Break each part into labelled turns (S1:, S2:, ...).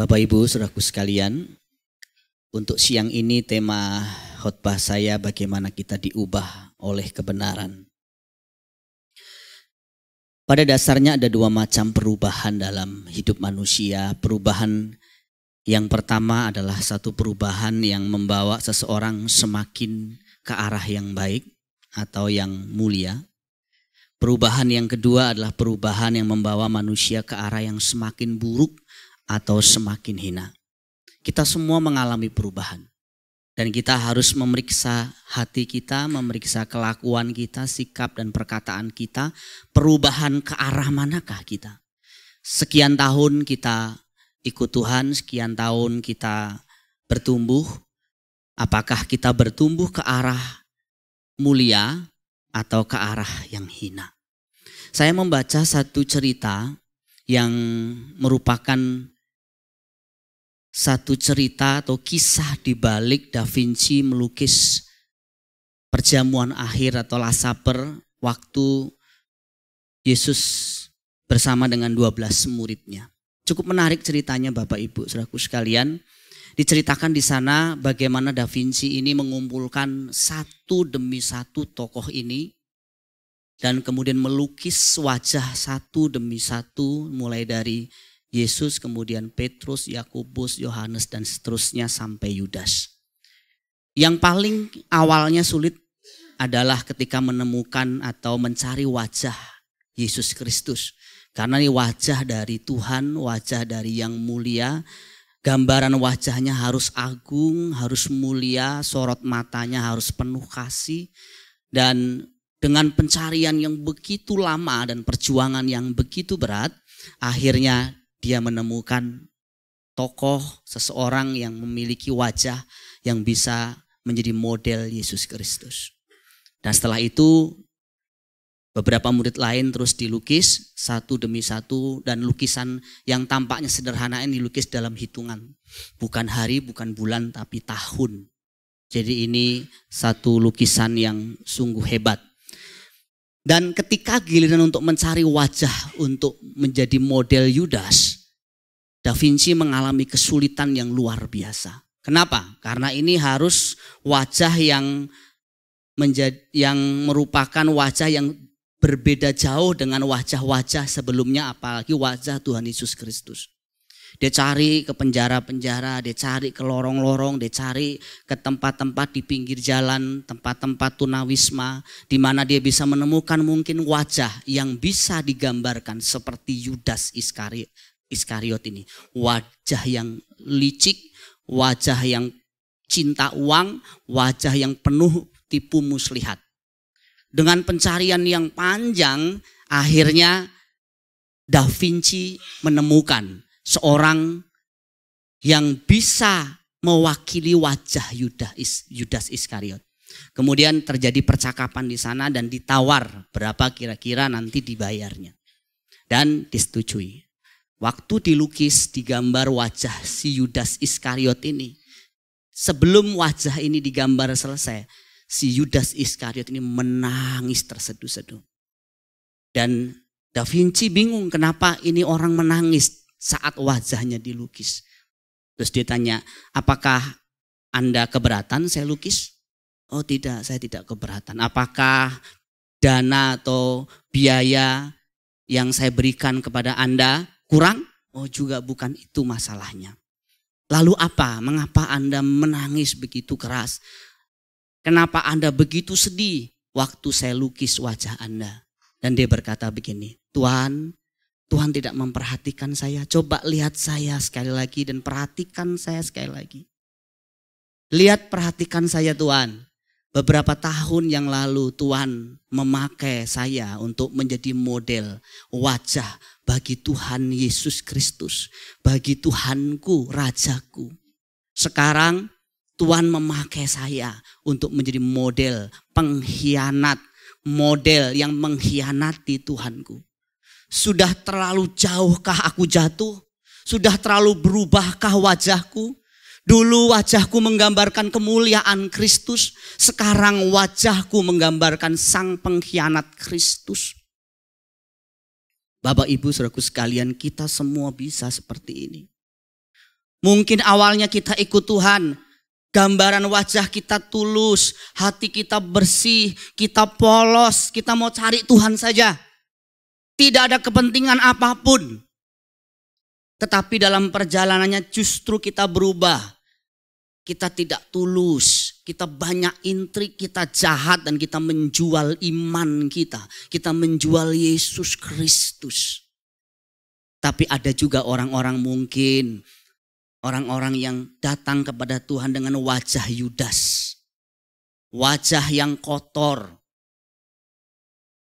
S1: Bapak Ibu, saudaraku sekalian, untuk siang ini tema khotbah saya bagaimana kita diubah oleh kebenaran. Pada dasarnya ada dua macam perubahan dalam hidup manusia. Perubahan yang pertama adalah satu perubahan yang membawa seseorang semakin ke arah yang baik atau yang mulia. Perubahan yang kedua adalah perubahan yang membawa manusia ke arah yang semakin buruk atau semakin hina. Kita semua mengalami perubahan. Dan kita harus memeriksa hati kita, memeriksa kelakuan kita, sikap dan perkataan kita. Perubahan ke arah manakah kita? Sekian tahun kita ikut Tuhan, sekian tahun kita bertumbuh. Apakah kita bertumbuh ke arah mulia atau ke arah yang hina? Saya membaca satu cerita yang merupakan satu cerita atau kisah di balik Da Vinci melukis perjamuan akhir atau Last Supper waktu Yesus bersama dengan 12 muridnya. Cukup menarik ceritanya Bapak Ibu, saudaraku sekalian. Diceritakan di sana bagaimana Da Vinci ini mengumpulkan satu demi satu tokoh ini dan kemudian melukis wajah satu demi satu mulai dari Yesus, kemudian Petrus, Yakobus, Yohanes dan seterusnya sampai Yudas. Yang paling awalnya sulit adalah ketika menemukan atau mencari wajah Yesus Kristus. Karena ini wajah dari Tuhan, wajah dari yang mulia. Gambaran wajahnya harus agung, harus mulia, sorot matanya harus penuh kasih. Dan dengan pencarian yang begitu lama dan perjuangan yang begitu berat, akhirnya dia menemukan tokoh, seseorang yang memiliki wajah yang bisa menjadi model Yesus Kristus. Dan setelah itu beberapa murid lain terus dilukis satu demi satu, dan lukisan yang tampaknya sederhana ini dilukis dalam hitungan. Bukan hari, bukan bulan, tapi tahun. Jadi ini satu lukisan yang sungguh hebat. Dan ketika giliran untuk mencari wajah untuk menjadi model Yudas, Da Vinci mengalami kesulitan yang luar biasa. Kenapa? Karena ini harus wajah yang merupakan wajah yang berbeda jauh dengan wajah-wajah sebelumnya, apalagi wajah Tuhan Yesus Kristus. Dia cari ke penjara-penjara, dia cari ke lorong-lorong, dia cari ke tempat-tempat di pinggir jalan, tempat-tempat tunawisma, di mana dia bisa menemukan mungkin wajah yang bisa digambarkan seperti Yudas Iskariot ini. Wajah yang licik, wajah yang cinta uang, wajah yang penuh tipu muslihat. Dengan pencarian yang panjang, akhirnya Da Vinci menemukan seorang yang bisa mewakili wajah Yudas Iskariot. Kemudian terjadi percakapan di sana dan ditawar berapa kira-kira nanti dibayarnya. Dan disetujui. Waktu dilukis, digambar wajah si Yudas Iskariot ini. Sebelum wajah ini digambar selesai, si Yudas Iskariot ini menangis terseduh-seduh. Dan Da Vinci bingung kenapa ini orang menangis saat wajahnya dilukis. Terus dia tanya, apakah Anda keberatan saya lukis? Oh tidak, saya tidak keberatan. Apakah dana atau biaya yang saya berikan kepada Anda kurang? Oh juga bukan itu masalahnya. Lalu apa? Mengapa Anda menangis begitu keras? Kenapa Anda begitu sedih waktu saya lukis wajah Anda? Dan dia berkata begini, Tuhan tidak memperhatikan saya. Coba lihat saya sekali lagi dan perhatikan saya sekali lagi. Lihat, perhatikan saya Tuhan. Beberapa tahun yang lalu Tuhan memakai saya untuk menjadi model wajah bagi Tuhan Yesus Kristus. Bagi Tuhanku, Rajaku. Sekarang Tuhan memakai saya untuk menjadi model pengkhianat. Model yang mengkhianati Tuhanku. Sudah terlalu jauhkah aku jatuh? Sudah terlalu berubahkah wajahku? Dulu wajahku menggambarkan kemuliaan Kristus. Sekarang wajahku menggambarkan sang pengkhianat Kristus. Bapak Ibu saudaraku sekalian, kita semua bisa seperti ini. Mungkin awalnya kita ikut Tuhan, gambaran wajah kita tulus, hati kita bersih, kita polos, kita mau cari Tuhan saja. Tidak ada kepentingan apapun. Tetapi dalam perjalanannya justru kita berubah. Kita tidak tulus, kita banyak intrik, kita jahat dan kita menjual iman kita. Kita menjual Yesus Kristus. Tapi ada juga orang-orang mungkin, orang-orang yang datang kepada Tuhan dengan wajah Yudas. Wajah yang kotor,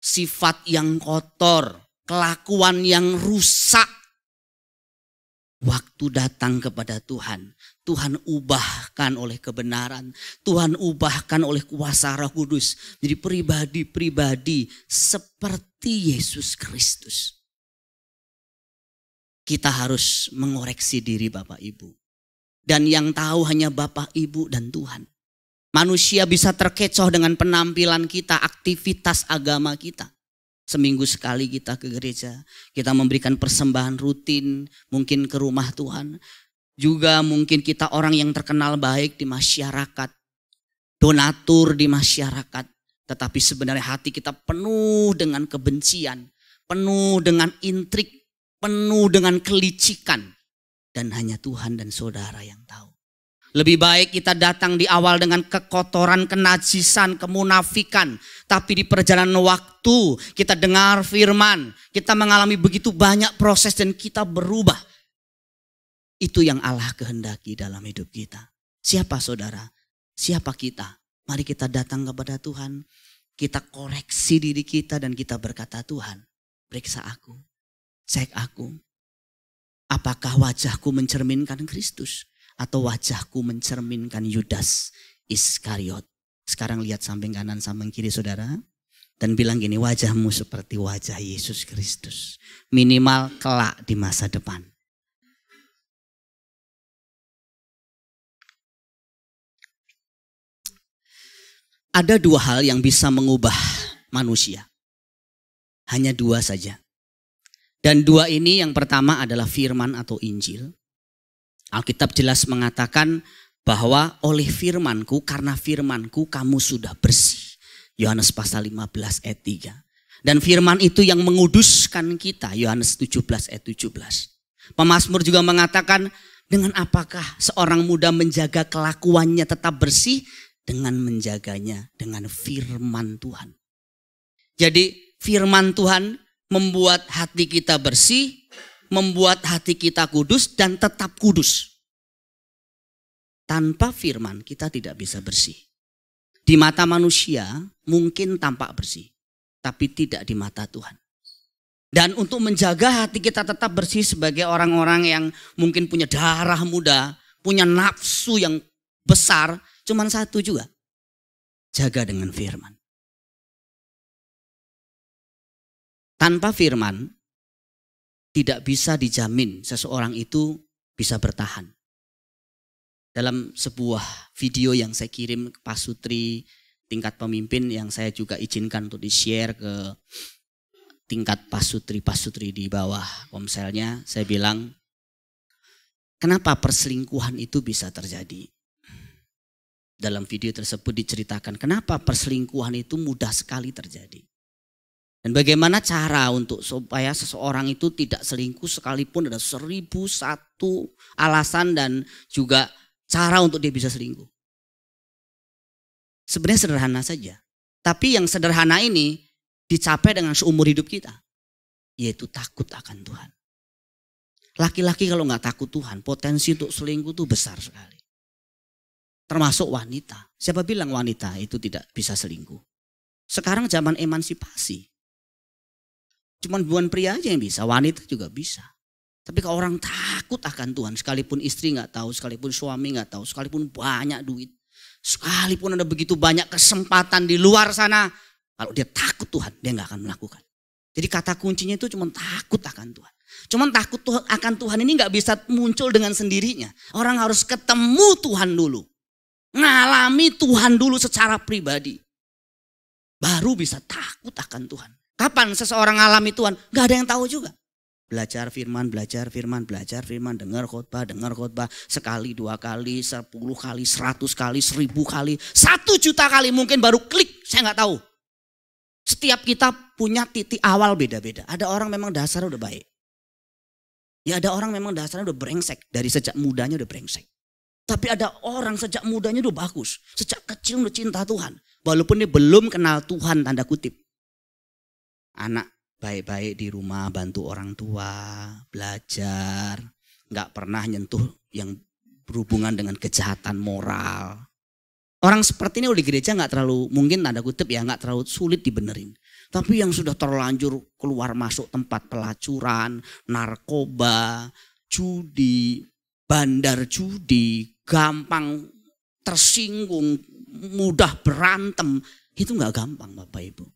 S1: sifat yang kotor, kelakuan yang rusak. Waktu datang kepada Tuhan, Tuhan ubahkan oleh kebenaran, Tuhan ubahkan oleh kuasa Roh Kudus. Jadi pribadi-pribadi seperti Yesus Kristus. Kita harus mengoreksi diri Bapak Ibu. Dan yang tahu hanya Bapak Ibu dan Tuhan. Manusia bisa terkecoh dengan penampilan kita, aktivitas agama kita. Seminggu sekali kita ke gereja, kita memberikan persembahan rutin, mungkin ke rumah Tuhan. Juga mungkin kita orang yang terkenal baik di masyarakat, donatur di masyarakat. Tetapi sebenarnya hati kita penuh dengan kebencian, penuh dengan intrik, penuh dengan kelicikan. Dan hanya Tuhan dan saudara yang tahu. Lebih baik kita datang di awal dengan kekotoran, kenajisan, kemunafikan. Tapi di perjalanan waktu kita dengar firman. Kita mengalami begitu banyak proses dan kita berubah. Itu yang Allah kehendaki dalam hidup kita. Siapa saudara? Siapa kita? Mari kita datang kepada Tuhan. Kita koreksi diri kita dan kita berkata, Tuhan, periksa aku. Cek aku. Apakah wajahku mencerminkan Kristus? Atau wajahku mencerminkan Yudas Iskariot. Sekarang lihat samping kanan, samping kiri saudara. Dan bilang gini, wajahmu seperti wajah Yesus Kristus. Minimal kelak di masa depan. Ada dua hal yang bisa mengubah manusia. Hanya dua saja. Dan dua ini yang pertama adalah firman atau Injil. Alkitab jelas mengatakan bahwa oleh firmanku, karena firmanku kamu sudah bersih. Yohanes pasal 15 ayat 3. Dan firman itu yang menguduskan kita. Yohanes 17 ayat 17. Pemazmur juga mengatakan, dengan apakah seorang muda menjaga kelakuannya tetap bersih? Dengan menjaganya dengan firman Tuhan. Jadi firman Tuhan membuat hati kita bersih, membuat hati kita kudus dan tetap kudus. Tanpa firman kita tidak bisa bersih. Di mata manusia mungkin tampak bersih, tapi tidak di mata Tuhan. Dan untuk menjaga hati kita tetap bersih sebagai orang-orang yang mungkin punya darah muda, punya nafsu yang besar, cuman satu juga. Jaga dengan firman. Tanpa firman, tidak bisa dijamin seseorang itu bisa bertahan. Dalam sebuah video yang saya kirim ke Pak Sutri, tingkat pemimpin yang saya juga izinkan untuk di-share ke tingkat Pak Sutri di bawah komselnya, saya bilang, kenapa perselingkuhan itu bisa terjadi? Dalam video tersebut diceritakan, kenapa perselingkuhan itu mudah sekali terjadi. Dan bagaimana cara untuk supaya seseorang itu tidak selingkuh sekalipun ada 1001 alasan dan juga cara untuk dia bisa selingkuh. Sebenarnya sederhana saja. Tapi yang sederhana ini dicapai dengan seumur hidup kita. Yaitu takut akan Tuhan. Laki-laki kalau nggak takut Tuhan, potensi untuk selingkuh itu besar sekali. Termasuk wanita. Siapa bilang wanita itu tidak bisa selingkuh? Sekarang zaman emansipasi. Cuman bukan pria aja yang bisa, wanita juga bisa. Tapi kalau orang takut akan Tuhan, sekalipun istri nggak tahu, sekalipun suami nggak tahu, sekalipun banyak duit, sekalipun ada begitu banyak kesempatan di luar sana, kalau dia takut Tuhan, dia nggak akan melakukan. Jadi kata kuncinya itu cuma takut akan Tuhan. Cuman takut akan Tuhan ini nggak bisa muncul dengan sendirinya. Orang harus ketemu Tuhan dulu, ngalami Tuhan dulu secara pribadi, baru bisa takut akan Tuhan. Kapan seseorang alami Tuhan? Gak ada yang tahu juga. Belajar firman, dengar khotbah, sekali, 2 kali, 10 kali, 100 kali, 1000 kali, 1.000.000 kali mungkin baru klik, saya nggak tahu. Setiap kita punya titik awal beda-beda. Ada orang memang dasarnya udah baik. Ya ada orang memang dasarnya udah brengsek, dari sejak mudanya udah brengsek. Tapi ada orang sejak mudanya udah bagus, sejak kecil udah cinta Tuhan. Walaupun dia belum kenal Tuhan tanda kutip. Anak baik-baik di rumah, bantu orang tua, belajar, nggak pernah nyentuh yang berhubungan dengan kejahatan moral. Orang seperti ini di gereja nggak terlalu, mungkin tanda kutip ya nggak terlalu sulit dibenerin. Tapi yang sudah terlanjur keluar masuk tempat pelacuran, narkoba, judi, bandar judi, gampang tersinggung, mudah berantem, itu nggak gampang Bapak Ibu.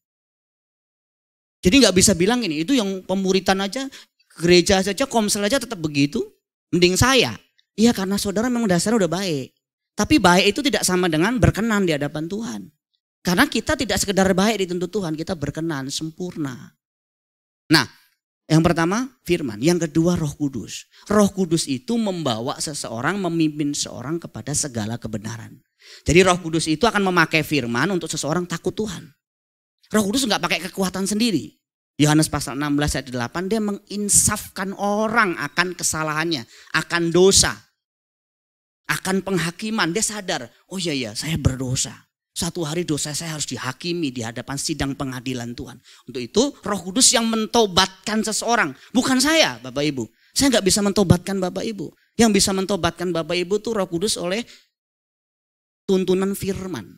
S1: Jadi nggak bisa bilang ini, itu yang pemuritan aja, gereja saja, komsel aja tetap begitu. Mending saya. Iya karena saudara memang dasarnya udah baik. Tapi baik itu tidak sama dengan berkenan di hadapan Tuhan. Karena kita tidak sekedar baik dituntut Tuhan, kita berkenan, sempurna. Nah, yang pertama firman, yang kedua Roh Kudus. Roh Kudus itu membawa seseorang, memimpin seorang kepada segala kebenaran. Jadi Roh Kudus itu akan memakai firman untuk seseorang takut Tuhan. Roh Kudus nggak pakai kekuatan sendiri. Yohanes pasal 16 ayat 8 dia menginsafkan orang akan kesalahannya, akan dosa, akan penghakiman. Dia sadar, oh iya saya berdosa. Suatu hari dosa saya harus dihakimi di hadapan sidang pengadilan Tuhan. Untuk itu Roh Kudus yang mentobatkan seseorang, bukan saya Bapak Ibu. Saya nggak bisa mentobatkan Bapak Ibu. Yang bisa mentobatkan Bapak Ibu tuh Roh Kudus oleh tuntunan firman.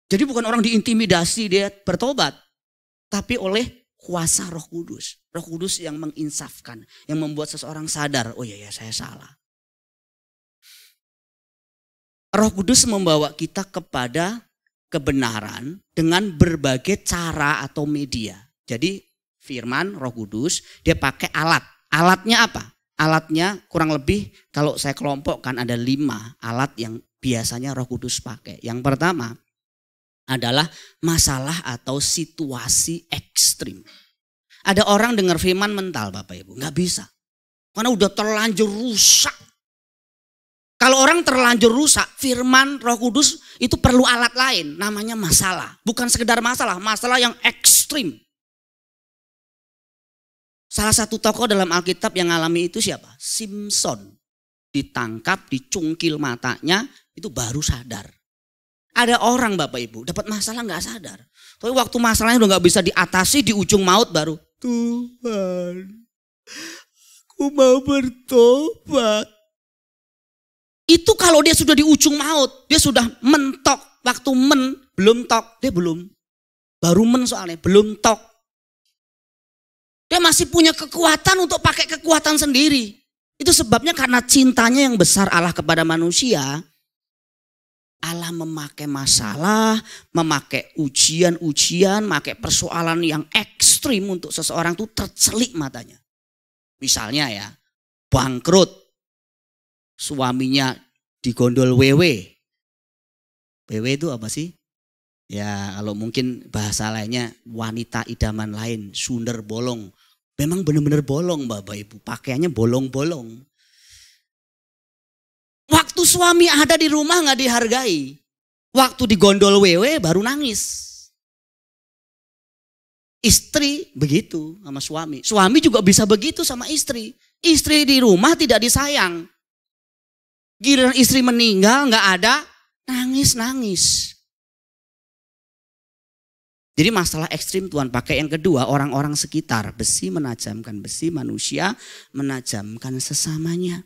S1: Jadi bukan orang diintimidasi dia bertobat. Tapi oleh kuasa Roh Kudus. Roh Kudus yang menginsafkan. Yang membuat seseorang sadar. Oh iya saya salah. Roh Kudus membawa kita kepada kebenaran. Dengan berbagai cara atau media. Jadi firman Roh Kudus dia pakai alat. Alatnya apa? Alatnya kurang lebih kalau saya kelompokkan ada 5 alat yang biasanya Roh Kudus pakai. Yang pertama adalah masalah atau situasi ekstrim. Ada orang dengar firman mental Bapak Ibu, nggak bisa. Karena udah terlanjur rusak. Kalau orang terlanjur rusak, firman Roh Kudus itu perlu alat lain, namanya masalah. Bukan sekedar masalah, masalah yang ekstrim. Salah satu tokoh dalam Alkitab yang alami itu siapa? Simson. Ditangkap, dicungkil matanya, itu baru sadar. Ada orang Bapak Ibu dapat masalah nggak sadar. Tapi waktu masalahnya udah nggak bisa diatasi di ujung maut baru. Tuhan, aku mau bertobat. Itu kalau dia sudah di ujung maut. Dia sudah mentok. Waktu belum tok. Dia belum. Baru soalnya belum tok. Dia masih punya kekuatan untuk pakai kekuatan sendiri. Itu sebabnya karena cintanya yang besar Allah kepada manusia. Allah memakai masalah, memakai ujian-ujian, memakai persoalan yang ekstrim untuk seseorang itu tercelik matanya. Misalnya ya, bangkrut, suaminya digondol wewe. Wewe itu apa sih? Ya kalau mungkin bahasa lainnya wanita idaman lain, sunder bolong. Memang benar-benar bolong Bapak Ibu, pakaiannya bolong-bolong. Waktu suami ada di rumah nggak dihargai. Waktu digondol wewe baru nangis. Istri begitu sama suami. Suami juga bisa begitu sama istri. Istri di rumah tidak disayang. Giliran istri meninggal nggak ada, nangis-nangis. Jadi masalah ekstrim Tuhan pakai. Yang kedua, orang-orang sekitar. Besi menajamkan besi, manusia menajamkan sesamanya.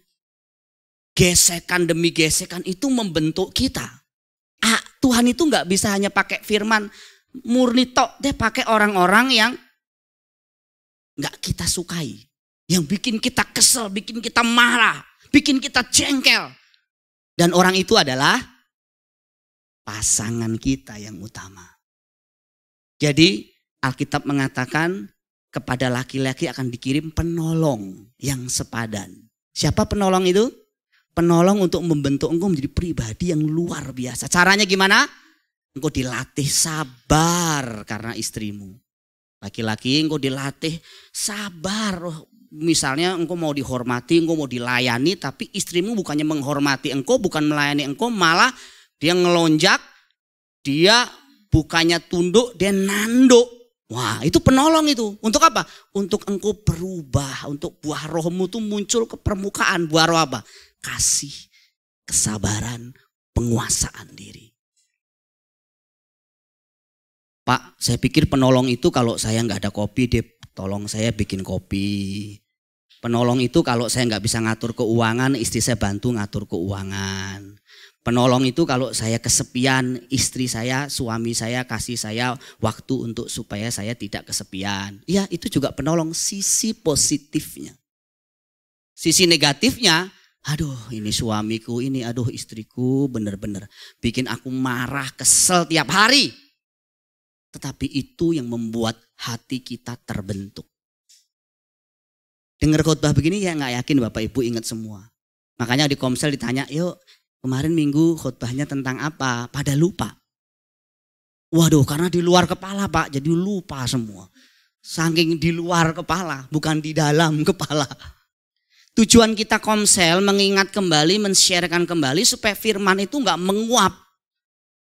S1: Gesekan demi gesekan itu membentuk kita. Tuhan itu nggak bisa hanya pakai firman murni tok. Dia pakai orang-orang yang nggak kita sukai. Yang bikin kita kesel, bikin kita marah, bikin kita jengkel. Dan orang itu adalah pasangan kita yang utama. Jadi Alkitab mengatakan kepada laki-laki akan dikirim penolong yang sepadan. Siapa penolong itu? Penolong untuk membentuk engkau menjadi pribadi yang luar biasa. Caranya gimana? Engkau dilatih sabar karena istrimu. Laki-laki engkau dilatih sabar. Misalnya engkau mau dihormati, engkau mau dilayani, tapi istrimu bukannya menghormati engkau, bukan melayani engkau, malah dia ngelonjak, dia bukannya tunduk, dia nanduk. Wah, itu penolong itu. Untuk apa? Untuk engkau berubah, untuk buah rohmu tuh muncul ke permukaan. Buah roh apa? Kasih, kesabaran, penguasaan diri. Pak, saya pikir penolong itu kalau saya nggak ada kopi, dia tolong saya bikin kopi. Penolong itu kalau saya nggak bisa ngatur keuangan, istri saya bantu ngatur keuangan. Penolong itu kalau saya kesepian, istri saya, suami saya kasih saya waktu untuk supaya saya tidak kesepian. Ya, itu juga penolong, sisi positifnya. Sisi negatifnya, aduh ini suamiku, ini aduh istriku bener-bener bikin aku marah, kesel tiap hari. Tetapi itu yang membuat hati kita terbentuk. Dengar khotbah begini ya nggak yakin Bapak Ibu ingat semua. Makanya di Komsel ditanya, yuk kemarin minggu khotbahnya tentang apa? Pada lupa. Waduh, karena di luar kepala Pak, jadi lupa semua. Saking di luar kepala, bukan di dalam kepala. Tujuan kita Komsel mengingat kembali, men-sharekan kembali supaya firman itu nggak menguap.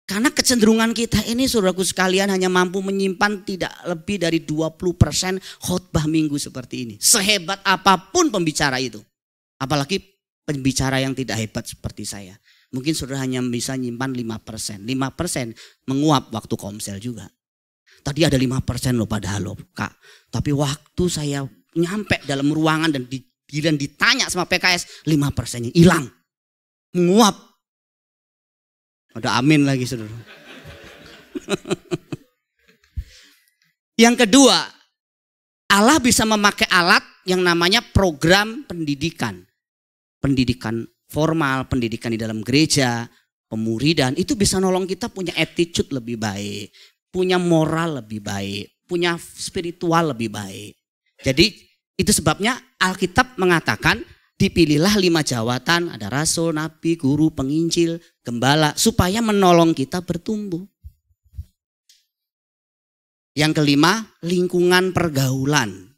S1: Karena kecenderungan kita ini saudaraku sekalian hanya mampu menyimpan tidak lebih dari 20% khotbah minggu seperti ini. Sehebat apapun pembicara itu. Apalagi pembicara yang tidak hebat seperti saya. Mungkin saudara hanya bisa nyimpan 5%. 5% menguap waktu Komsel juga. Tadi ada 5% loh padahal loh Kak. Tapi waktu saya nyampe dalam ruangan dan ditanya sama PKS, 5%-nya hilang. Menguap. Ada amin lagi saudara. Yang kedua, Allah bisa memakai alat yang namanya program pendidikan. Pendidikan formal, pendidikan di dalam gereja, pemuridan. Itu bisa nolong kita punya attitude lebih baik. Punya moral lebih baik. Punya spiritual lebih baik. Jadi itu sebabnya Alkitab mengatakan dipilihlah 5 jawatan. Ada rasul, nabi, guru, penginjil, gembala. Supaya menolong kita bertumbuh. Yang kelima, lingkungan pergaulan.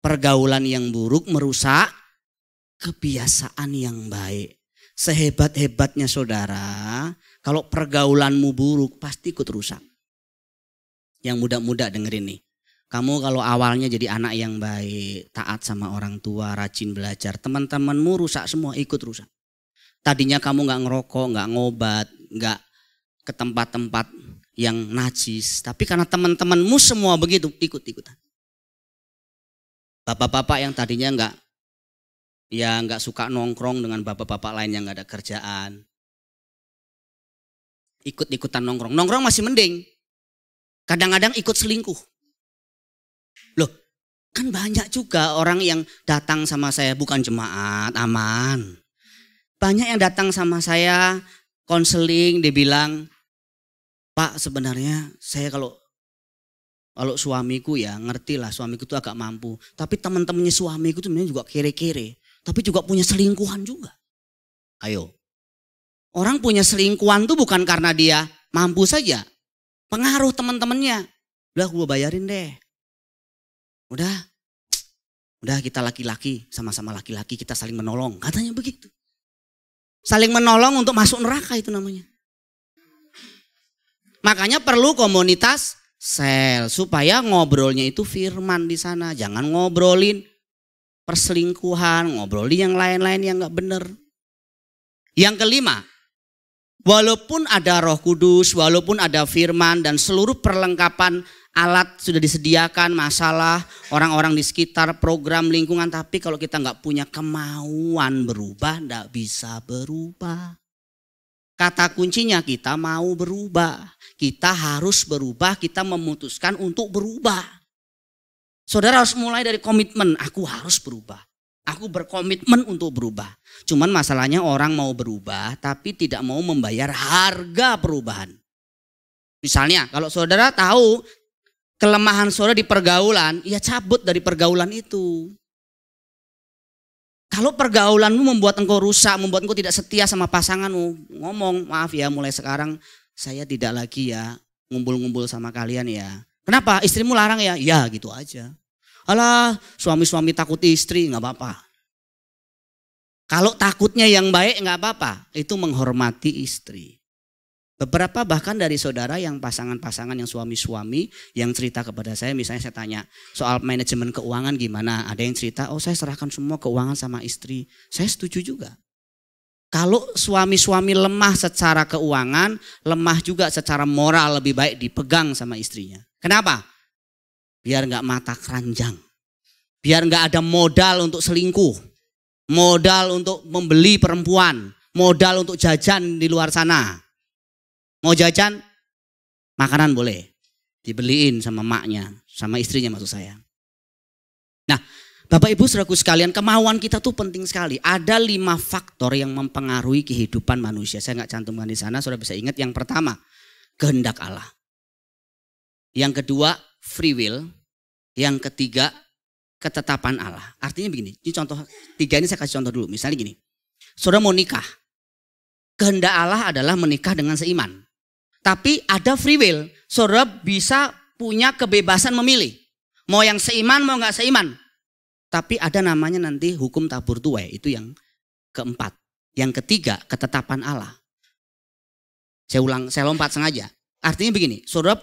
S1: Pergaulan yang buruk merusak kebiasaan yang baik. Sehebat-hebatnya saudara, kalau pergaulanmu buruk pasti ikut rusak. Yang muda-muda dengerin nih. Kamu kalau awalnya jadi anak yang baik, taat sama orang tua, rajin belajar, teman-temanmu rusak semua, ikut rusak. Tadinya kamu gak ngerokok, gak ngobat, gak ke tempat-tempat yang najis. Tapi karena teman-temanmu semua begitu, ikut-ikutan. Bapak-bapak yang tadinya nggak suka nongkrong dengan bapak-bapak lain yang nggak ada kerjaan, ikut-ikutan nongkrong. Nongkrong masih mending. Kadang-kadang ikut selingkuh. Loh, kan banyak juga orang yang datang sama saya bukan jemaat, aman. Banyak yang datang sama saya konseling, dia bilang, Pak sebenarnya saya kalau suamiku ya ngerti lah, suamiku tuh agak mampu. Tapi teman-temannya suamiku tuh sebenarnya juga kere-kere. Tapi juga punya selingkuhan juga. Ayo. Orang punya selingkuhan tuh bukan karena dia mampu saja. Pengaruh teman-temannya. Udah gue bayarin deh. Udah kita laki-laki, sama-sama laki-laki kita saling menolong. Katanya begitu. Saling menolong untuk masuk neraka itu namanya. Makanya perlu komunitas sel supaya ngobrolnya itu firman di sana. Jangan ngobrolin perselingkuhan, ngobrolin yang lain-lain yang gak benar. Yang kelima, walaupun ada Roh Kudus, walaupun ada firman dan seluruh perlengkapan alat sudah disediakan, masalah orang-orang di sekitar, program lingkungan, tapi kalau kita nggak punya kemauan berubah, nggak bisa berubah. Kata kuncinya kita mau berubah, kita harus berubah, kita memutuskan untuk berubah. Saudara harus mulai dari komitmen, aku harus berubah. Aku berkomitmen untuk berubah. Cuman masalahnya orang mau berubah tapi tidak mau membayar harga perubahan. Misalnya kalau saudara tahu kelemahan saudara di pergaulan, ya cabut dari pergaulan itu. Kalau pergaulanmu membuat engkau rusak, membuat engkau tidak setia sama pasanganmu, ngomong maaf ya mulai sekarang saya tidak lagi ya ngumpul-ngumpul sama kalian ya. Kenapa? Istrimu larang ya? Ya gitu aja. Alah, suami-suami takut istri, nggak apa-apa. Kalau takutnya yang baik nggak apa-apa, itu menghormati istri. Beberapa bahkan dari saudara yang pasangan-pasangan yang suami-suami yang cerita kepada saya, misalnya saya tanya soal manajemen keuangan gimana, ada yang cerita, oh saya serahkan semua keuangan sama istri. Saya setuju juga. Kalau suami-suami lemah secara keuangan, lemah juga secara moral, lebih baik dipegang sama istrinya. Kenapa? Biar nggak mata keranjang, biar nggak ada modal untuk selingkuh, modal untuk membeli perempuan, modal untuk jajan di luar sana. Mau jajan, makanan boleh, dibeliin sama maknya, sama istrinya maksud saya. Nah, Bapak Ibu saudaraku sekalian, kemauan kita tuh penting sekali. Ada 5 faktor yang mempengaruhi kehidupan manusia. Saya nggak cantumkan di sana, saudara bisa ingat. Yang pertama, kehendak Allah. Yang kedua, free will. Yang ketiga, ketetapan Allah. Artinya begini, ini contoh 3 ini saya kasih contoh dulu. Misalnya gini, saudara mau nikah. Kehendak Allah adalah menikah dengan seiman. Tapi ada free will. Saudara bisa punya kebebasan memilih. Mau yang seiman, mau nggak seiman. Tapi ada namanya nanti hukum tabur tuai, itu yang keempat. Yang ketiga, ketetapan Allah. Saya lompat sengaja. Artinya begini, saudara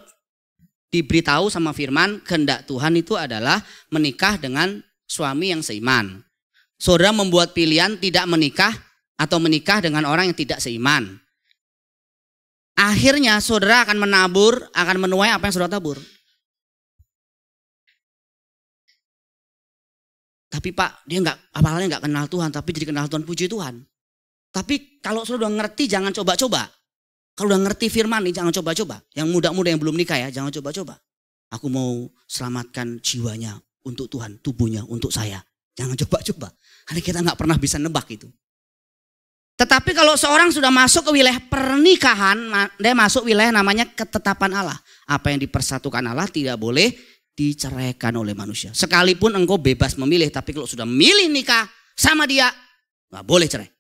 S1: diberitahu sama firman, kehendak Tuhan itu adalah menikah dengan suami yang seiman. Saudara membuat pilihan tidak menikah atau menikah dengan orang yang tidak seiman. Akhirnya saudara akan menabur, akan menuai apa yang saudara tabur. Tapi Pak, dia awalnya nggak kenal Tuhan, tapi jadi kenal Tuhan, puji Tuhan. Tapi kalau sudah ngerti, jangan coba-coba. Kalau udah ngerti firman nih, jangan coba-coba. Yang muda-muda yang belum nikah ya, jangan coba-coba. Aku mau selamatkan jiwanya untuk Tuhan, tubuhnya untuk saya. Jangan coba-coba. Karena kita nggak pernah bisa nebak itu. Tetapi kalau seorang sudah masuk ke wilayah pernikahan, dia masuk wilayah namanya ketetapan Allah. Apa yang dipersatukan Allah tidak boleh diceraikan oleh manusia. Sekalipun engkau bebas memilih, tapi kalau sudah milih nikah sama dia, nggak boleh cerai.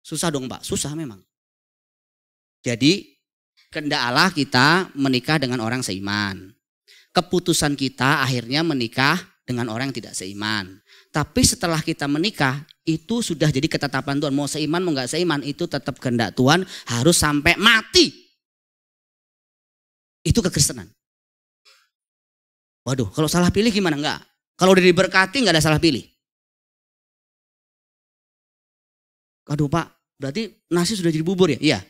S1: Susah dong Pak, susah memang. Jadi kehendak Allah kita menikah dengan orang seiman. Keputusan kita akhirnya menikah dengan orang yang tidak seiman. Tapi setelah kita menikah, itu sudah jadi ketetapan Tuhan. Mau seiman mau nggak seiman, itu tetap kehendak Tuhan, harus sampai mati. Itu kekristenan. Waduh, kalau salah pilih gimana? Enggak. Kalau udah diberkati enggak ada salah pilih. Aduh Pak, berarti nasi sudah jadi bubur ya? Iya.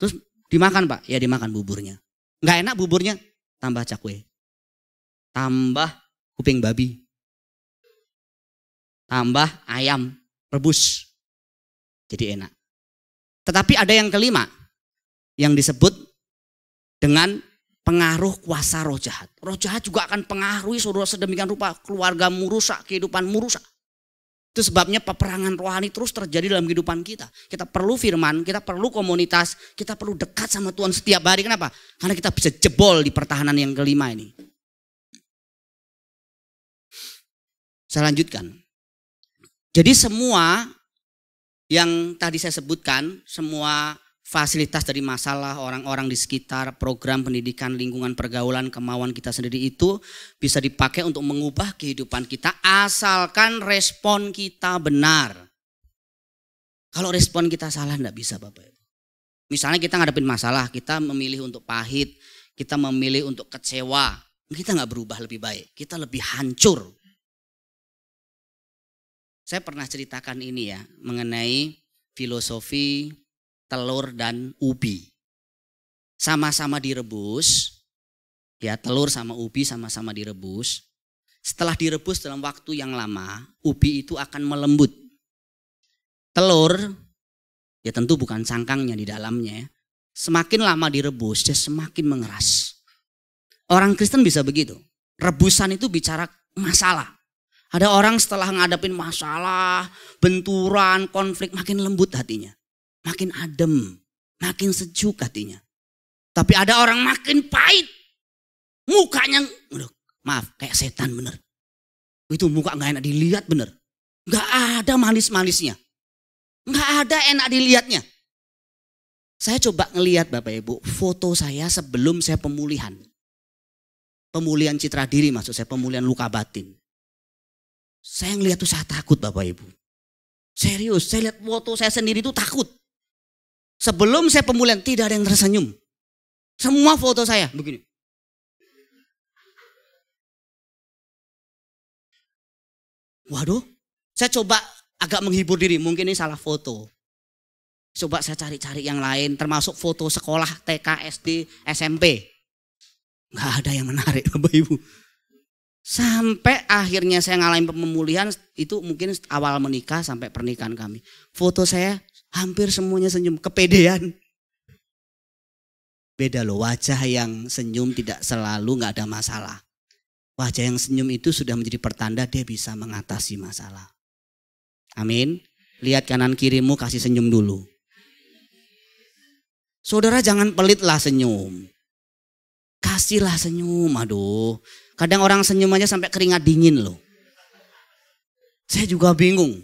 S1: Terus dimakan Pak? Ya dimakan buburnya. Enggak enak buburnya? Tambah cakwe. Tambah kuping babi. Tambah ayam rebus. Jadi enak. Tetapi ada yang kelima. Yang disebut dengan pengaruh kuasa roh jahat. Roh jahat juga akan pengaruhi saudara sedemikian rupa, keluargamu rusak, kehidupanmu rusak. Itu sebabnya peperangan rohani terus terjadi dalam kehidupan kita. Kita perlu firman, kita perlu komunitas, kita perlu dekat sama Tuhan setiap hari. Kenapa? Karena kita bisa jebol di pertahanan yang kelima ini. Saya lanjutkan. Jadi semua yang tadi saya sebutkan, semua fasilitas dari masalah orang-orang di sekitar, program pendidikan, lingkungan pergaulan, kemauan kita sendiri itu bisa dipakai untuk mengubah kehidupan kita asalkan respon kita benar. Kalau respon kita salah enggak bisa Bapak. Misalnya kita ngadepin masalah, kita memilih untuk pahit, kita memilih untuk kecewa, kita nggak berubah lebih baik, kita lebih hancur. Saya pernah ceritakan ini ya, mengenai filosofi telur dan ubi. Sama-sama direbus, ya telur sama ubi sama-sama direbus. Setelah direbus dalam waktu yang lama, ubi itu akan melembut. Telur, ya tentu bukan cangkangnya di dalamnya. Semakin lama direbus, dia semakin mengeras. Orang Kristen bisa begitu. Rebusan itu bicara masalah. Ada orang setelah ngadepin masalah, benturan, konflik, makin lembut hatinya. Makin adem, makin sejuk hatinya. Tapi ada orang makin pahit. Mukanya, maaf, kayak setan bener. Itu muka gak enak dilihat bener. Gak ada manis-manisnya. Gak ada enak dilihatnya. Saya coba ngelihat Bapak Ibu, foto saya sebelum saya pemulihan. Pemulihan citra diri maksud saya, pemulihan luka batin. Saya ngeliat tuh saya takut Bapak Ibu. Serius, saya lihat foto saya sendiri tuh takut. Sebelum saya pemulihan tidak ada yang tersenyum. Semua foto saya begini. Waduh, saya coba agak menghibur diri, mungkin ini salah foto. Coba saya cari-cari yang lain, termasuk foto sekolah TK, SD, SMP. Nggak ada yang menarik Bapak Ibu. Sampai akhirnya saya ngalamin pemulihan, itu mungkin awal menikah sampai pernikahan kami. Foto saya hampir semuanya senyum, kepedean. Beda loh, wajah yang senyum tidak selalu nggak ada masalah. Wajah yang senyum itu sudah menjadi pertanda dia bisa mengatasi masalah. Amin. Lihat kanan kirimu, kasih senyum dulu. Saudara jangan pelitlah senyum. Kasihlah senyum, aduh. Kadang orang senyum aja sampai keringat dingin loh. Saya juga bingung.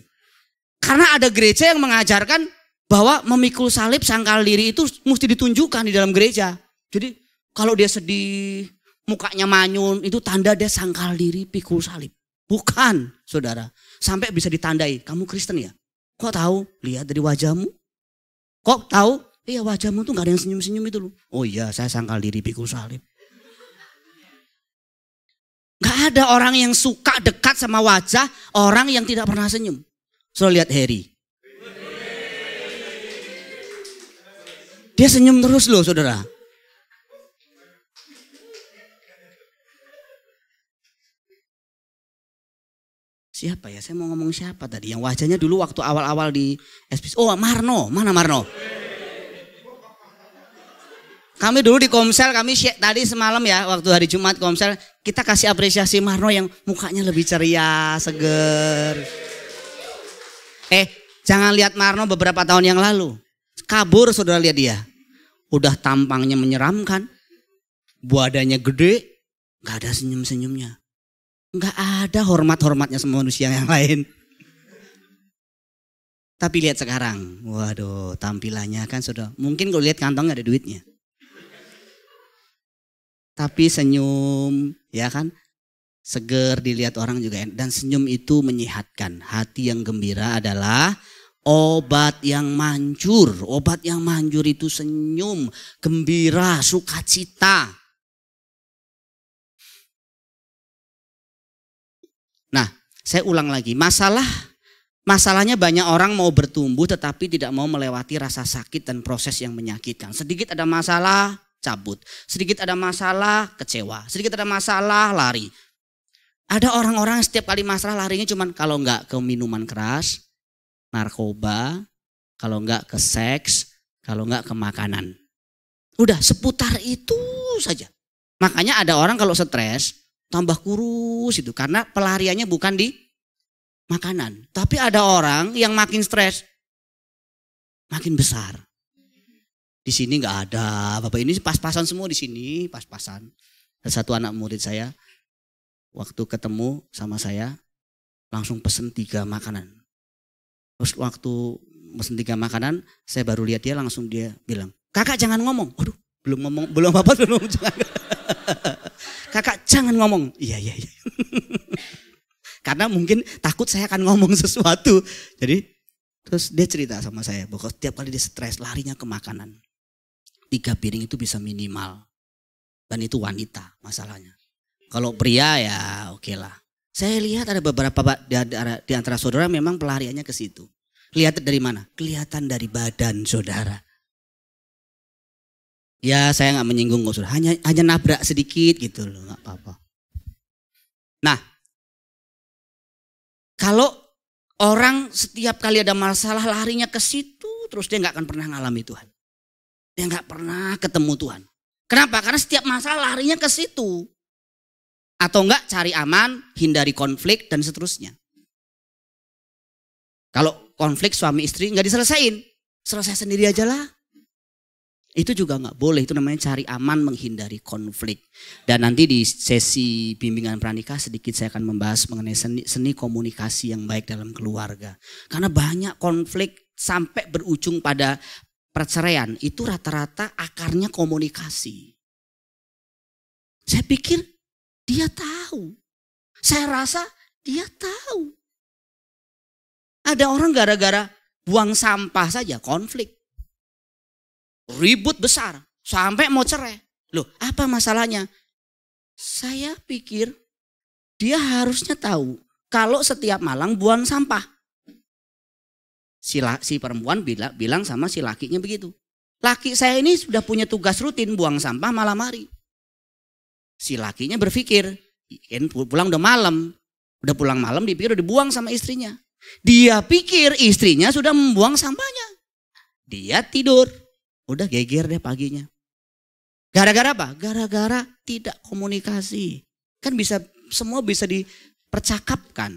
S1: Karena ada gereja yang mengajarkan bahwa memikul salib sangkal diri itu mesti ditunjukkan di dalam gereja. Jadi kalau dia sedih, mukanya manyun, itu tanda dia sangkal diri pikul salib. Bukan, saudara. Sampai bisa ditandai, kamu Kristen ya? Kok tahu? Lihat dari wajahmu. Kok tahu? Iya wajahmu tuh gak ada yang senyum-senyum itu loh. Oh iya, saya sangkal diri pikul salib. Gak ada orang yang suka dekat sama wajah orang yang tidak pernah senyum. So lihat Harry. Dia senyum terus loh saudara. Siapa ya? Saya mau ngomong siapa tadi? Yang wajahnya dulu waktu awal-awal di SPC. Oh Marno, mana Marno? Kami dulu di Komsel, kami tadi semalam ya, waktu hari Jumat Komsel, kita kasih apresiasi Marno yang mukanya lebih ceria, seger. Jangan lihat Marno beberapa tahun yang lalu. Kabur saudara lihat dia. Udah tampangnya menyeramkan. Badannya gede, gak ada senyum-senyumnya. Gak ada hormat-hormatnya sama manusia yang lain. Tapi lihat sekarang, waduh tampilannya kan sudah, mungkin kalau lihat kantongnya ada duitnya. Tapi senyum, ya kan, seger dilihat orang juga. Dan senyum itu menyehatkan. Hati yang gembira adalah obat yang manjur. Obat yang manjur itu senyum, gembira, sukacita. Nah, saya ulang lagi. Masalahnya banyak orang mau bertumbuh tetapi tidak mau melewati rasa sakit dan proses yang menyakitkan. Sedikit ada masalah, cabut. Sedikit ada masalah, kecewa. Sedikit ada masalah, lari. Ada orang-orang setiap kali masalah larinya cuman kalau enggak ke minuman keras, narkoba, kalau enggak ke seks, kalau enggak ke makanan. Udah seputar itu saja. Makanya ada orang kalau stres tambah kurus itu karena pelariannya bukan di makanan. Tapi ada orang yang makin stres makin besar. Di sini nggak ada, Bapak ini pas-pasan semua di sini, pas-pasan. Ada satu anak murid saya, waktu ketemu sama saya, langsung pesen 3 makanan. Terus waktu pesen 3 makanan, saya baru lihat dia langsung dia bilang, kakak jangan ngomong. Waduh, belum apa belum jangan. Kakak jangan ngomong. Iya. Karena mungkin takut saya akan ngomong sesuatu. Jadi terus dia cerita sama saya bahwa setiap kali dia stres larinya ke makanan. 3 piring itu bisa minimal. Dan itu wanita masalahnya. Kalau pria ya oke lah. Saya lihat ada beberapa di antara saudara memang pelariannya ke situ. Lihat dari mana? Kelihatan dari badan saudara. Ya saya nggak menyinggung kok saudara. Hanya nabrak sedikit gitu loh, nggak apa-apa. Nah, kalau orang setiap kali ada masalah larinya ke situ, terus dia nggak akan pernah ngalami Tuhan. Dia nggak pernah ketemu Tuhan. Kenapa? Karena setiap masalah larinya ke situ. Atau enggak cari aman, hindari konflik dan seterusnya. Kalau konflik suami istri nggak diselesain, selesai sendiri aja lah. Itu juga nggak boleh, itu namanya cari aman menghindari konflik. Dan nanti di sesi bimbingan pranikah sedikit saya akan membahas mengenai seni komunikasi yang baik dalam keluarga. Karena banyak konflik sampai berujung pada perceraian itu rata-rata akarnya komunikasi. Saya pikir Dia tahu. Saya rasa dia tahu. Ada orang gara-gara buang sampah saja konflik. Ribut besar. Sampai mau cerai. Loh, apa masalahnya? Saya pikir dia harusnya tahu kalau setiap malam buang sampah. Si perempuan bilang sama si lakinya begitu. Laki saya ini sudah punya tugas rutin buang sampah malam hari. Si lakinya berpikir, pulang udah malam. Udah pulang malam dipikir udah dibuang sama istrinya. Dia pikir istrinya sudah membuang sampahnya. Dia tidur. Udah geger deh paginya. Gara-gara apa? Gara-gara tidak komunikasi. Kan semua bisa dipercakapkan.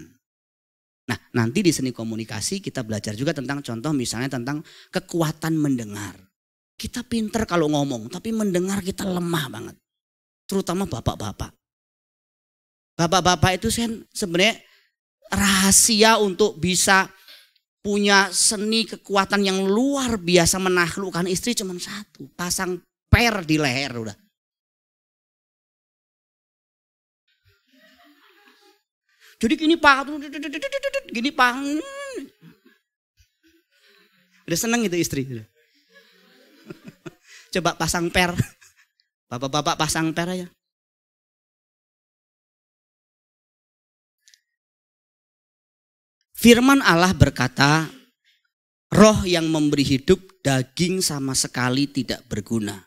S1: Nah, nanti di seni komunikasi kita belajar juga tentang contoh misalnya tentang kekuatan mendengar. Kita pinter kalau ngomong, tapi mendengar kita lemah banget. Terutama bapak-bapak. Bapak-bapak itu sebenarnya rahasia untuk bisa punya seni kekuatan yang luar biasa menaklukkan istri cuma satu. Pasang per di leher udah. Jadi gini Pak, gini Pak. Udah seneng itu istri. Coba pasang per. Bapak-bapak pasang per aja. Firman Allah berkata, roh yang memberi hidup, daging sama sekali tidak berguna.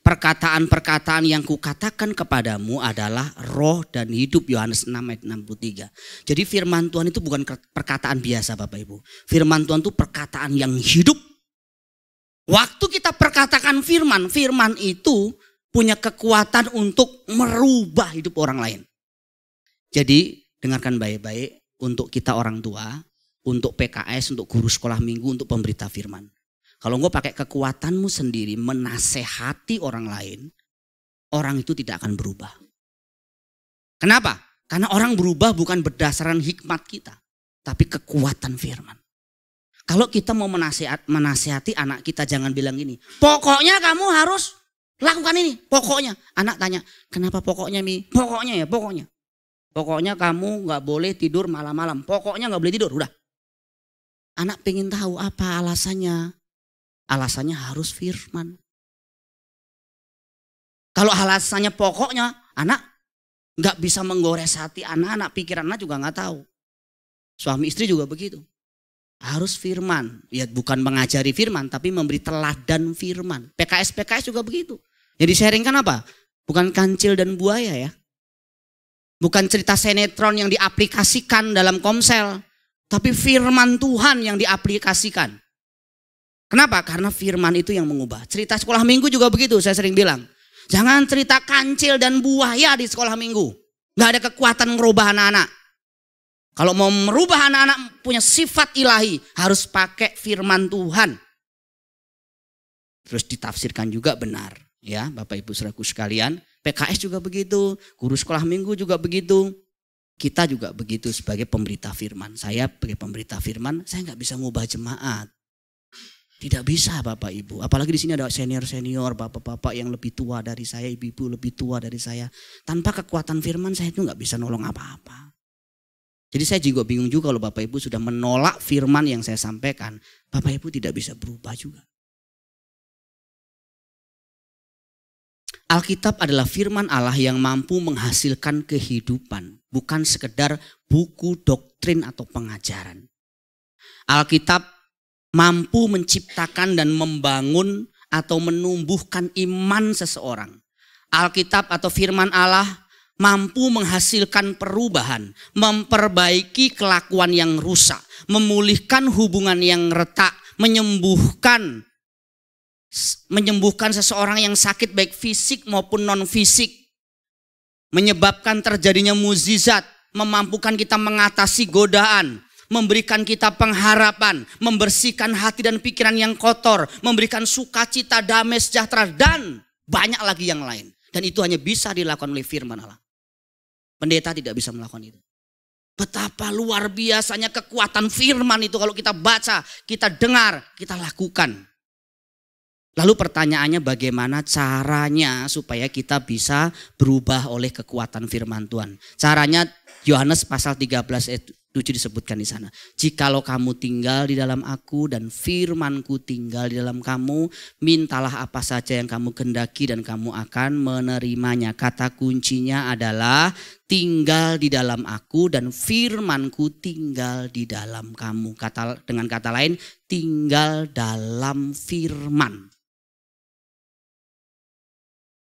S1: Perkataan-perkataan yang kukatakan kepadamu adalah roh dan hidup. Yohanes 6 ayat 63. Jadi firman Tuhan itu bukan perkataan biasa Bapak Ibu. Firman Tuhan itu perkataan yang hidup. Waktu kita perkatakan firman, firman itu punya kekuatan untuk merubah hidup orang lain. Jadi dengarkan baik-baik untuk kita orang tua, untuk PKS, untuk guru sekolah minggu, untuk pemberita firman. Kalau engkau pakai kekuatanmu sendiri menasehati orang lain, orang itu tidak akan berubah. Kenapa? Karena orang berubah bukan berdasarkan hikmat kita, tapi kekuatan firman. Kalau kita mau menasehati anak kita jangan bilang gini, pokoknya kamu harus lakukan ini, pokoknya. Anak tanya, kenapa pokoknya Mi? Pokoknya ya, pokoknya. Pokoknya kamu gak boleh tidur malam-malam, pokoknya gak boleh tidur, udah. Anak pengen tahu apa alasannya. Alasannya harus firman. Kalau alasannya pokoknya, anak nggak bisa menggores hati anak-anak, pikiran anak juga nggak tahu. Suami istri juga begitu. Harus firman. Ya bukan mengajari firman, tapi memberi teladan firman. PKS juga begitu. Jadi sharingkan apa? Bukan kancil dan buaya ya. Bukan cerita sinetron yang diaplikasikan dalam komsel, tapi firman Tuhan yang diaplikasikan. Kenapa? Karena firman itu yang mengubah. Cerita sekolah minggu juga begitu, saya sering bilang. Jangan cerita kancil dan buaya di sekolah minggu. Gak ada kekuatan merubah anak-anak. Kalau mau merubah anak-anak punya sifat ilahi, harus pakai firman Tuhan. Terus ditafsirkan juga benar. Ya, Bapak Ibu Saudaraku sekalian. PKS juga begitu, guru sekolah minggu juga begitu. Kita juga begitu sebagai pemberita firman. Saya sebagai pemberita firman, saya gak bisa mengubah jemaat. Tidak bisa Bapak Ibu. Apalagi di sini ada senior-senior, bapak-bapak yang lebih tua dari saya, ibu-ibu lebih tua dari saya. Tanpa kekuatan firman saya itu nggak bisa nolong apa-apa. Jadi saya juga bingung juga kalau Bapak Ibu sudah menolak firman yang saya sampaikan. Bapak Ibu tidak bisa berubah juga. Alkitab adalah firman Allah yang mampu menghasilkan kehidupan. Bukan sekedar buku doktrin atau pengajaran. Alkitab mampu menciptakan dan membangun atau menumbuhkan iman seseorang. Alkitab atau firman Allah mampu menghasilkan perubahan, memperbaiki kelakuan yang rusak, memulihkan hubungan yang retak, menyembuhkan seseorang yang sakit baik fisik maupun non fisik, menyebabkan terjadinya mukjizat, memampukan kita mengatasi godaan, memberikan kita pengharapan, membersihkan hati dan pikiran yang kotor, memberikan sukacita, damai, sejahtera, dan banyak lagi yang lain. Dan itu hanya bisa dilakukan oleh firman Allah. Pendeta tidak bisa melakukan itu. Betapa luar biasanya kekuatan firman itu kalau kita baca, kita dengar, kita lakukan. Lalu pertanyaannya bagaimana caranya supaya kita bisa berubah oleh kekuatan firman Tuhan. Caranya Yohanes pasal 13 ayat 7 disebutkan di sana. Jikalau kamu tinggal di dalam aku dan firmanku tinggal di dalam kamu, mintalah apa saja yang kamu kehendaki dan kamu akan menerimanya. Kata kuncinya adalah tinggal di dalam aku dan firmanku tinggal di dalam kamu. Dengan kata lain, tinggal dalam firman.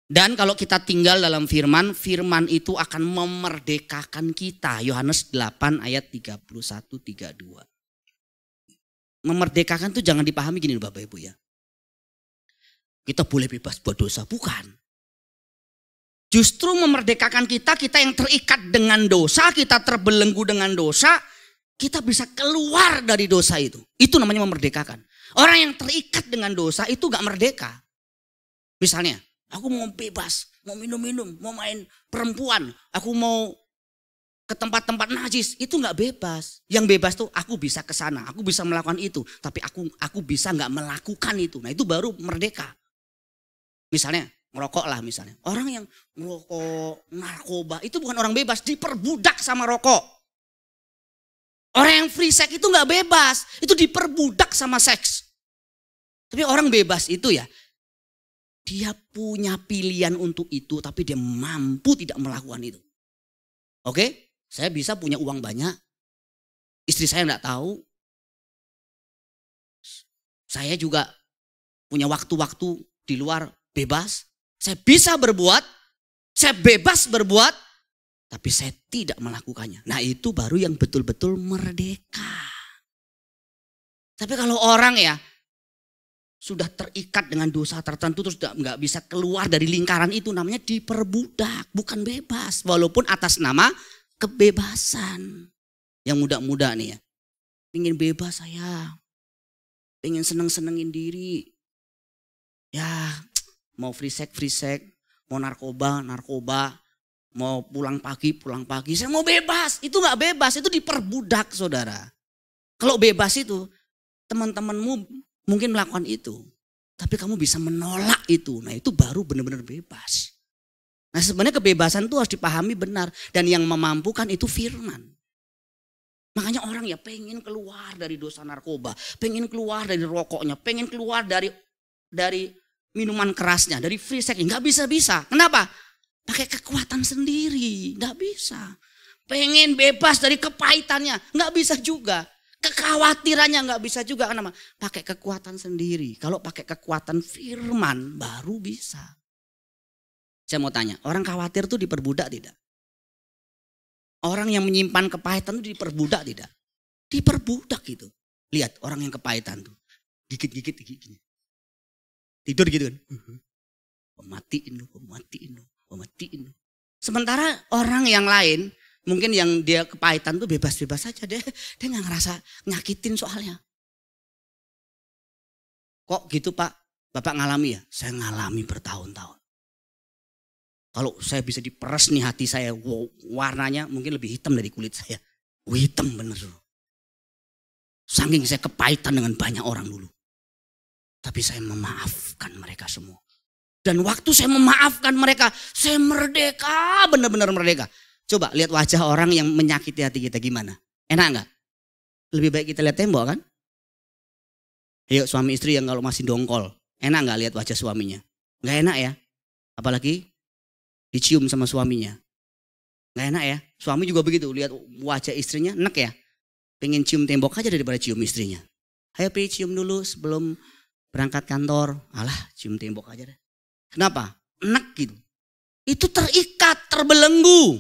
S1: Dan kalau kita tinggal dalam firman, firman itu akan memerdekakan kita. Yohanes 8 ayat 31-32. Memerdekakan itu jangan dipahami gini Bapak Ibu ya. Kita boleh bebas buat dosa, bukan. Justru memerdekakan kita yang terikat dengan dosa, kita terbelenggu dengan dosa, kita bisa keluar dari dosa itu. Itu namanya memerdekakan. Orang yang terikat dengan dosa itu gak merdeka. Misalnya, aku mau bebas, mau minum-minum, mau main perempuan, aku mau ke tempat-tempat najis, itu nggak bebas. Yang bebas tuh aku bisa ke sana, aku bisa melakukan itu, tapi aku bisa nggak melakukan itu. Nah itu baru merdeka. Misalnya ngerokok lah misalnya, orang yang ngerokok, narkoba itu bukan orang bebas, diperbudak sama rokok. Orang yang free sex itu nggak bebas, itu diperbudak sama seks. Tapi orang bebas itu ya, dia punya pilihan untuk itu, tapi dia mampu tidak melakukan itu. Oke, saya bisa punya uang banyak, istri saya enggak tahu. Saya juga punya waktu-waktu di luar bebas. Saya bisa berbuat, saya bebas berbuat, tapi saya tidak melakukannya. Nah itu baru yang betul-betul merdeka. Tapi kalau orang ya, sudah terikat dengan dosa tertentu terus nggak bisa keluar dari lingkaran itu, namanya diperbudak, bukan bebas. Walaupun atas nama kebebasan. Yang muda-muda nih ya, pengen bebas saya, pengen seneng-senengin diri. Ya mau free sex, mau narkoba, mau pulang pagi, saya mau bebas. Itu nggak bebas, itu diperbudak saudara. Kalau bebas itu teman-temanmu mungkin melakukan itu, tapi kamu bisa menolak itu. Nah itu baru benar-benar bebas. Nah sebenarnya kebebasan itu harus dipahami benar. Dan yang memampukan itu firman. Makanya orang ya pengen keluar dari dosa narkoba, pengen keluar dari rokoknya, pengen keluar dari minuman kerasnya, dari free sex. Nggak bisa-bisa. Kenapa? Pakai kekuatan sendiri. Nggak bisa. Pengen bebas dari kepahitannya. Nggak bisa juga. Kekhawatirannya nggak bisa juga, karena pakai kekuatan sendiri. Kalau pakai kekuatan firman baru bisa. Saya mau tanya, orang khawatir itu diperbudak tidak? Orang yang menyimpan kepahitan itu diperbudak tidak? Diperbudak gitu. Lihat orang yang kepahitan tuh, gigit gini. Tidur gitu kan. Pematiin lu. Sementara orang yang lain, mungkin yang dia kepahitan tuh bebas-bebas saja. Dia gak ngerasa nyakitin soalnya. Kok gitu Pak? Bapak ngalami ya? Saya ngalami bertahun-tahun. Kalau saya bisa diperes nih hati saya, warnanya mungkin lebih hitam dari kulit saya. Hitam bener. Saking saya kepahitan dengan banyak orang dulu. Tapi saya memaafkan mereka semua. Dan waktu saya memaafkan mereka, saya merdeka, benar-benar merdeka. Coba lihat wajah orang yang menyakiti hati kita gimana. Enak gak? Lebih baik kita lihat tembok kan? Yuk suami istri yang kalau masih dongkol. Enak gak lihat wajah suaminya? Gak enak ya? Apalagi dicium sama suaminya. Gak enak ya? Suami juga begitu. Lihat wajah istrinya enak ya? Pengen cium tembok aja daripada cium istrinya. Ayo cium dulu sebelum berangkat kantor. Alah cium tembok aja deh. Kenapa? Enak gitu. Itu terikat, terbelenggu.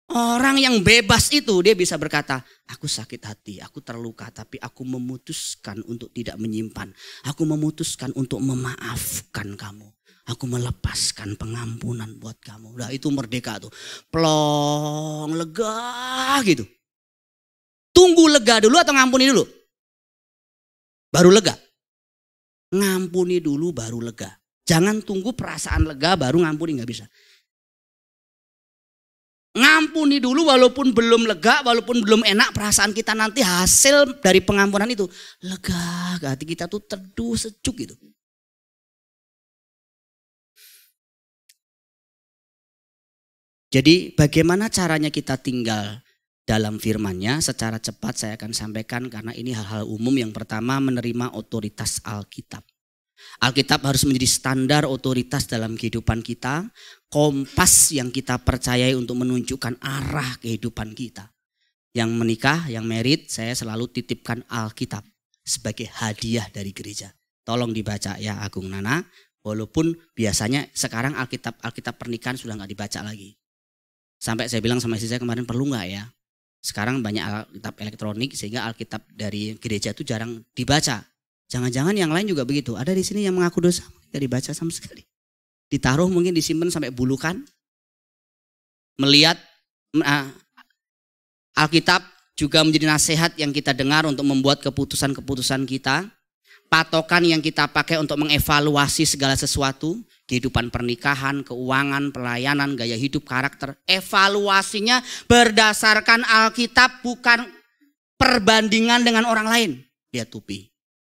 S1: Orang yang bebas itu dia bisa berkata, aku sakit hati, aku terluka, tapi aku memutuskan untuk tidak menyimpan. Aku memutuskan untuk memaafkan kamu. Aku melepaskan pengampunan buat kamu. Udah itu merdeka tuh. Plong, lega gitu. Tunggu lega dulu atau ngampuni dulu? Baru lega. Ngampuni dulu baru lega. Jangan tunggu perasaan lega baru ngampuni, nggak bisa. Ngampuni dulu walaupun belum lega, walaupun belum enak perasaan kita, nanti hasil dari pengampunan itu lega, hati kita tuh teduh sejuk gitu. Jadi bagaimana caranya kita tinggal dalam firman-Nya? Secara cepat saya akan sampaikan karena ini hal-hal umum. Yang pertama, menerima otoritas Alkitab. Alkitab harus menjadi standar otoritas dalam kehidupan kita. Kompas yang kita percayai untuk menunjukkan arah kehidupan kita. Yang menikah, yang married, saya selalu titipkan Alkitab sebagai hadiah dari gereja. Tolong dibaca ya Agung Nana. Walaupun biasanya sekarang Alkitab pernikahan sudah nggak dibaca lagi. Sampai saya bilang sama istri saya kemarin, perlu nggak ya? Sekarang banyak Alkitab elektronik sehingga Alkitab dari gereja itu jarang dibaca. Jangan-jangan yang lain juga begitu. Ada di sini yang mengaku dosa nggak dibaca sama sekali. Ditaruh mungkin disimpan sampai bulukan. Melihat Alkitab juga menjadi nasihat yang kita dengar untuk membuat keputusan-keputusan kita. Patokan yang kita pakai untuk mengevaluasi segala sesuatu. Kehidupan pernikahan, keuangan, pelayanan, gaya hidup, karakter. Evaluasinya berdasarkan Alkitab, bukan perbandingan dengan orang lain. Lihat Tupi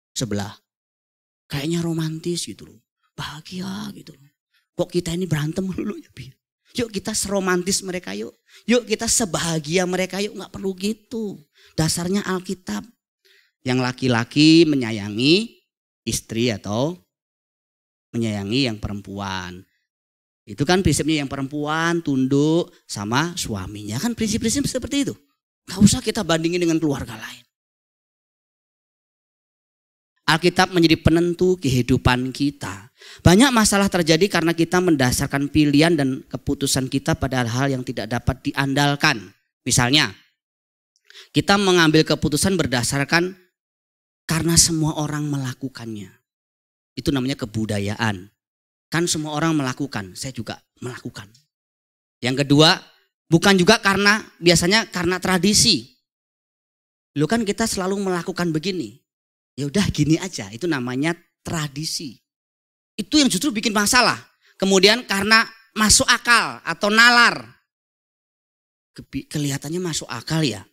S1: sebelah. Kayaknya romantis gitu loh. Bahagia gitu loh. Kok kita ini berantem dulu ya Pi? Yuk kita seromantis mereka yuk. Yuk kita sebahagia mereka yuk. Gak perlu gitu. Dasarnya Alkitab. Yang laki-laki menyayangi istri atau menyayangi yang perempuan. Itu kan prinsipnya, yang perempuan tunduk sama suaminya. Kan prinsip-prinsip seperti itu. Gak usah kita bandingin dengan keluarga lain. Alkitab menjadi penentu kehidupan kita. Banyak masalah terjadi karena kita mendasarkan pilihan dan keputusan kita pada hal yang tidak dapat diandalkan. Misalnya, kita mengambil keputusan berdasarkan karena semua orang melakukannya. Itu namanya kebudayaan. Kan semua orang melakukan, saya juga melakukan. Yang kedua, bukan juga biasanya karena tradisi. Loh kan kita selalu melakukan begini. Ya udah gini aja, itu namanya tradisi. Itu yang justru bikin masalah. Kemudian karena masuk akal atau nalar. Kelihatannya masuk akal ya.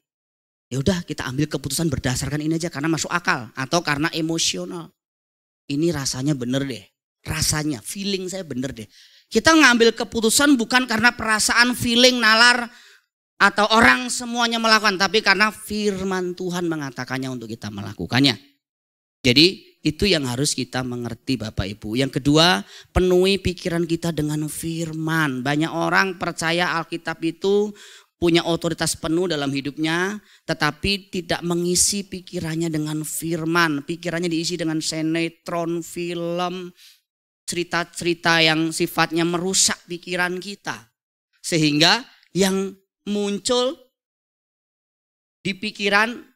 S1: Ya udah kita ambil keputusan berdasarkan ini aja karena masuk akal atau karena emosional. Ini rasanya bener deh. Rasanya, feeling saya bener deh. Kita ngambil keputusan bukan karena perasaan, feeling, nalar atau orang semuanya melakukan, tapi karena firman Tuhan mengatakannya untuk kita melakukannya. Jadi itu yang harus kita mengerti Bapak Ibu. Yang kedua, penuhi pikiran kita dengan firman. Banyak orang percaya Alkitab itu punya otoritas penuh dalam hidupnya, tetapi tidak mengisi pikirannya dengan firman. Pikirannya diisi dengan sinetron, film, cerita-cerita yang sifatnya merusak pikiran kita. Sehingga yang muncul di pikiran,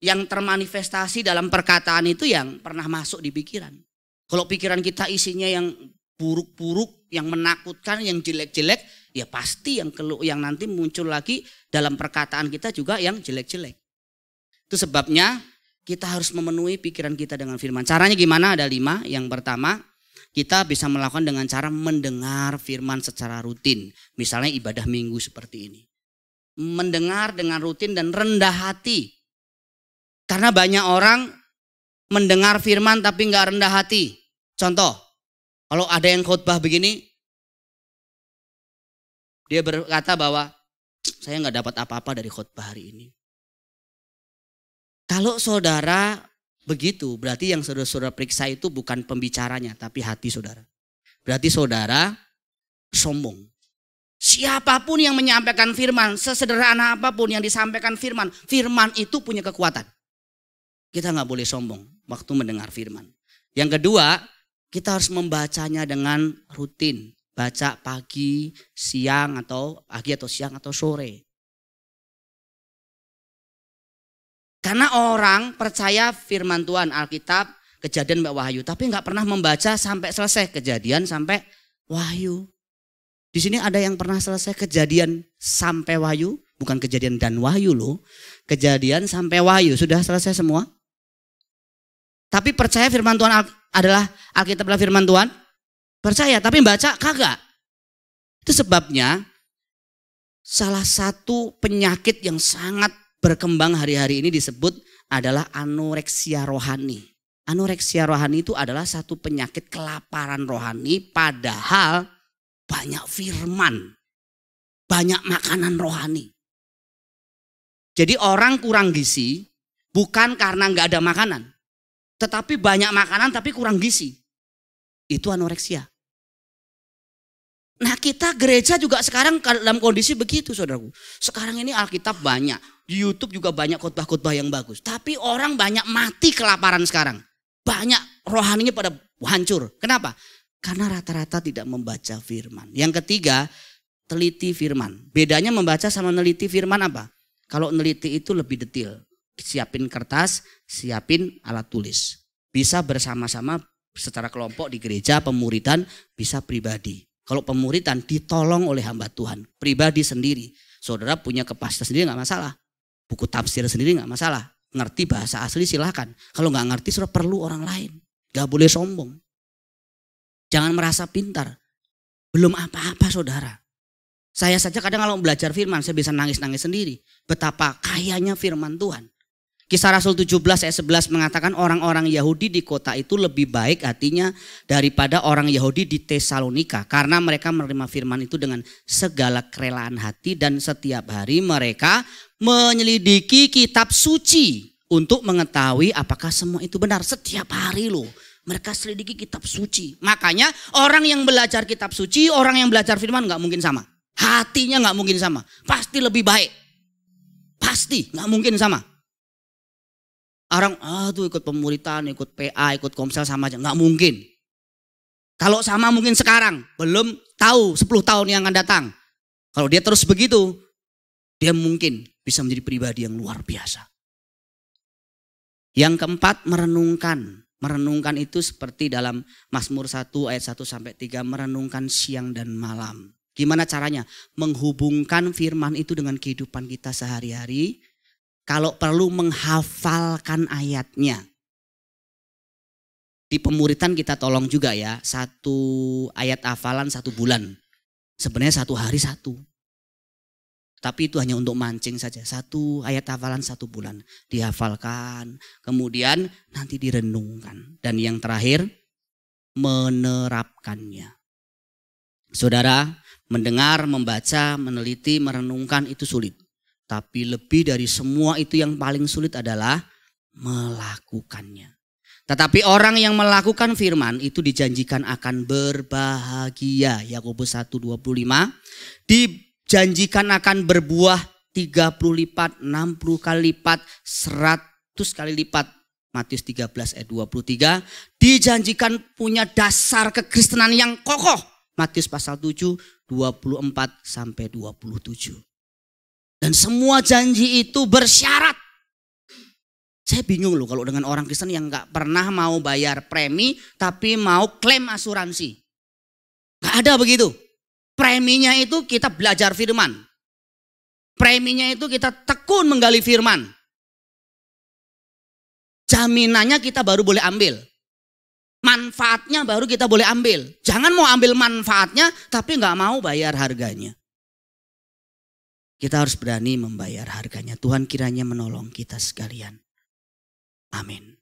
S1: yang termanifestasi dalam perkataan itu yang pernah masuk di pikiran. Kalau pikiran kita isinya yang buruk-buruk, yang menakutkan, yang jelek-jelek, ya pasti yang nanti muncul lagi dalam perkataan kita juga yang jelek-jelek. Itu sebabnya kita harus memenuhi pikiran kita dengan firman. Caranya gimana? Ada 5. Yang pertama, kita bisa melakukan dengan cara mendengar firman secara rutin. Misalnya ibadah minggu seperti ini. Mendengar dengan rutin dan rendah hati. Karena banyak orang mendengar firman tapi nggak rendah hati. Contoh, kalau ada yang khotbah begini, dia berkata bahwa saya nggak dapat apa-apa dari khotbah hari ini. Kalau saudara begitu, berarti yang saudara periksa itu bukan pembicaranya, tapi hati saudara. Berarti saudara sombong. Siapapun yang menyampaikan firman, sesederhana apapun yang disampaikan firman, firman itu punya kekuatan. Kita nggak boleh sombong waktu mendengar firman. Yang kedua, kita harus membacanya dengan rutin. Baca pagi, siang atau siang atau sore. Karena orang percaya firman Tuhan, Alkitab, Kejadian sampai Wahyu, tapi nggak pernah membaca sampai selesai Kejadian sampai Wahyu. Di sini ada yang pernah selesai Kejadian sampai Wahyu, bukan Kejadian dan Wahyu loh. Kejadian sampai Wahyu sudah selesai semua. Tapi percaya firman Tuhan adalah Alkitab adalah firman Tuhan? Percaya, tapi baca kagak. Itu sebabnya salah satu penyakit yang sangat berkembang hari-hari ini disebut adalah anoreksia rohani. Anoreksia rohani itu adalah satu penyakit kelaparan rohani padahal banyak firman. banyak makanan rohani. Jadi orang kurang gizi bukan karena nggak ada makanan. Tetapi banyak makanan tapi kurang gizi. Itu anoreksia. Nah kita gereja juga sekarang dalam kondisi begitu saudaraku. Sekarang ini Alkitab banyak. Di YouTube juga banyak khotbah-khotbah yang bagus. Tapi orang banyak mati kelaparan sekarang. Banyak rohaninya pada hancur. Kenapa? Karena rata-rata tidak membaca firman. Yang ketiga, teliti firman. Bedanya membaca sama neliti firman apa? Kalau neliti itu lebih detail. Siapin kertas, siapin alat tulis. Bisa bersama-sama secara kelompok di gereja, pemuridan, bisa pribadi. Kalau pemuridan ditolong oleh hamba Tuhan. Pribadi sendiri. Saudara punya kepastian sendiri gak masalah. Buku tafsir sendiri gak masalah. Ngerti bahasa asli silahkan. Kalau gak ngerti saudara perlu orang lain. Gak boleh sombong. Jangan merasa pintar. Belum apa-apa saudara. Saya saja kadang kalau belajar firman saya bisa nangis-nangis sendiri. Betapa kayanya firman Tuhan. Kisah Rasul 17 ayat 11 mengatakan orang-orang Yahudi di kota itu lebih baik hatinya daripada orang Yahudi di Tesalonika. Karena mereka menerima firman itu dengan segala kerelaan hati dan setiap hari mereka menyelidiki kitab suci untuk mengetahui apakah semua itu benar. Setiap hari loh. Mereka selidiki kitab suci. Makanya orang yang belajar kitab suci, orang yang belajar firman gak mungkin sama. Hatinya gak mungkin sama. Pasti lebih baik. Pasti gak mungkin sama. Orang tuh ikut pemuritan, ikut PA, ikut komsel sama aja. Gak mungkin. Kalau sama mungkin sekarang. Belum tahu 10 tahun yang akan datang. Kalau dia terus begitu, dia mungkin bisa menjadi pribadi yang luar biasa. Yang keempat, merenungkan. Merenungkan itu seperti dalam Mazmur 1 ayat 1 sampai 3. Merenungkan siang dan malam. Gimana caranya? Menghubungkan firman itu dengan kehidupan kita sehari-hari. Kalau perlu menghafalkan ayatnya. Di pemuritan kita tolong juga ya. 1 ayat hafalan 1 bulan. Sebenarnya 1 hari 1. Tapi itu hanya untuk mancing saja. 1 ayat hafalan 1 bulan. Dihafalkan. Kemudian nanti direnungkan. Dan yang terakhir, menerapkannya. Saudara, mendengar, membaca, meneliti, merenungkan itu sulit. Tapi lebih dari semua itu yang paling sulit adalah melakukannya. Tetapi orang yang melakukan firman itu dijanjikan akan berbahagia. Yakobus 1:25. Dijanjikan akan berbuah 30 lipat, 60 kali lipat, 100 kali lipat. Matius 13 ayat 23. Dijanjikan punya dasar kekristenan yang kokoh. Matius pasal 7, 24 sampai 27. Dan semua janji itu bersyarat. Saya bingung loh kalau dengan orang Kristen yang gak pernah mau bayar premi tapi mau klaim asuransi. Gak ada begitu. Preminya itu kita belajar firman. Preminya itu kita tekun menggali firman. Jaminannya kita baru boleh ambil. Manfaatnya baru kita boleh ambil. Jangan mau ambil manfaatnya tapi gak mau bayar harganya. Kita harus berani membayar harganya. Tuhan kiranya menolong kita sekalian. Amin.